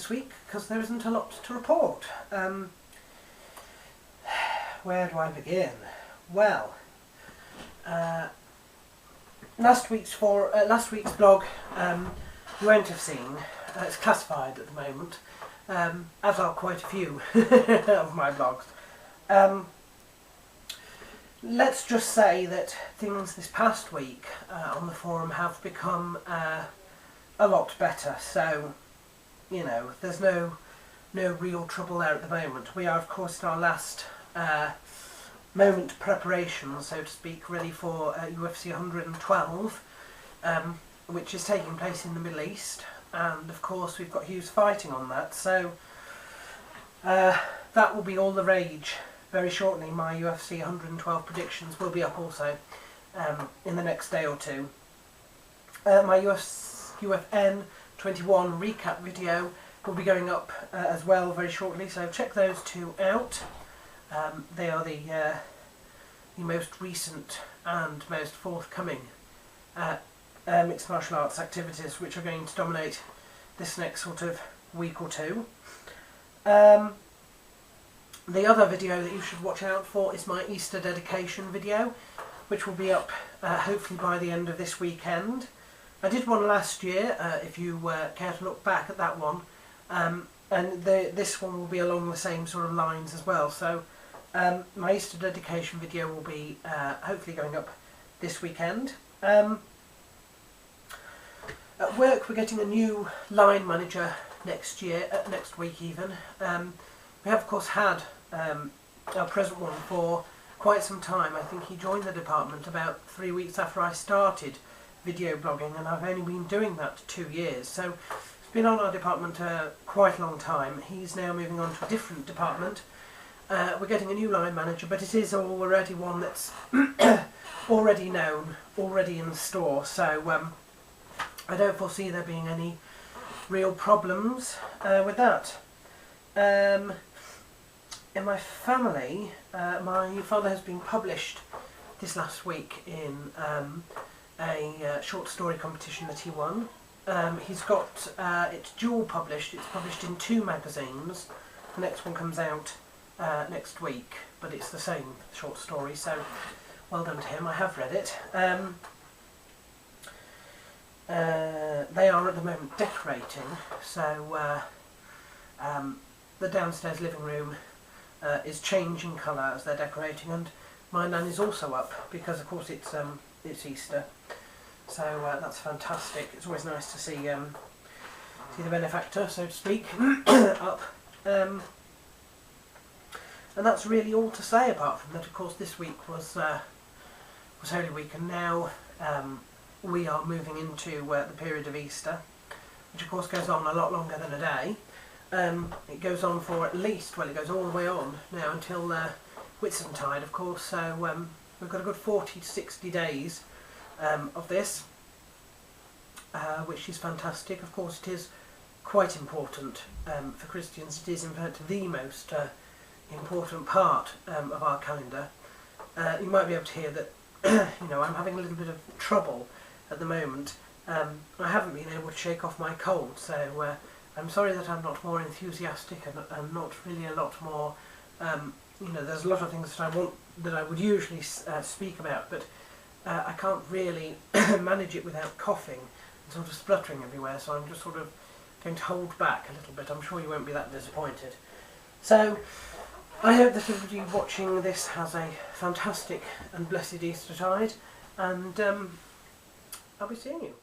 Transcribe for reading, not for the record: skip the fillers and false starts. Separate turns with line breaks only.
this week because there isn't a lot to report. Where do I begin? Well, last week's blog you won't have seen. It's classified at the moment, as are quite a few of my blogs. Let's just say that things this past week on the forum have become a lot better. So, you know, there's no real trouble there at the moment. We are, of course, in our last moment preparation, so to speak, ready for UFC 112, which is taking place in the Middle East, and of course we've got Hughes fighting on that, so that will be all the rage very shortly. My UFC 112 predictions will be up also in the next day or two. My UFN 21 recap video will be going up as well very shortly, so check those two out. They are the most recent and most forthcoming mixed martial arts activities which are going to dominate this next sort of week or two. The other video that you should watch out for is my Easter dedication video, which will be up hopefully by the end of this weekend. I did one last year, if you care to look back at that one, and this one will be along the same sort of lines as well. So my Easter dedication video will be hopefully going up this weekend. At work we're getting a new line manager next week even. We have of course had our present one for quite some time. I think he joined the department about 3 weeks after I started video blogging, and I've only been doing that 2 years, so it's been on our department quite a long time. He's now moving on to a different department. We're getting a new line manager, but it is already one that's already known, already in the store, so I don't foresee there being any real problems with that. In my family, my father has been published this last week in a short story competition that he won. He's got it's dual published. It's published in 2 magazines. The next one comes out next week, but it's the same short story, so well done to him. I have read it. They are at the moment decorating, so the downstairs living room is changing colour as they're decorating, and my nan is also up because of course it's Easter, so that's fantastic. It's always nice to see the benefactor, so to speak, up. And that's really all to say, apart from that of course this week was Holy Week, and now we are moving into the period of Easter, which of course goes on a lot longer than a day. It goes on for at least, well, it goes all the way on now until Whitsuntide, of course, so we've got a good 40 to 60 days of this, which is fantastic. Of course it is quite important for Christians. It is in fact the most important part of our calendar. You might be able to hear that you know, I'm having a little bit of trouble at the moment. I haven't been able to shake off my cold, so I'm sorry that I'm not more enthusiastic and not really a lot more, you know, there's a lot of things that I would usually speak about, but I can't really manage it without coughing and sort of spluttering everywhere, so I'm just sort of going to hold back a little bit. I'm sure you won't be that disappointed. So I hope that everybody watching this has a fantastic and blessed Eastertide, and I'll be seeing you.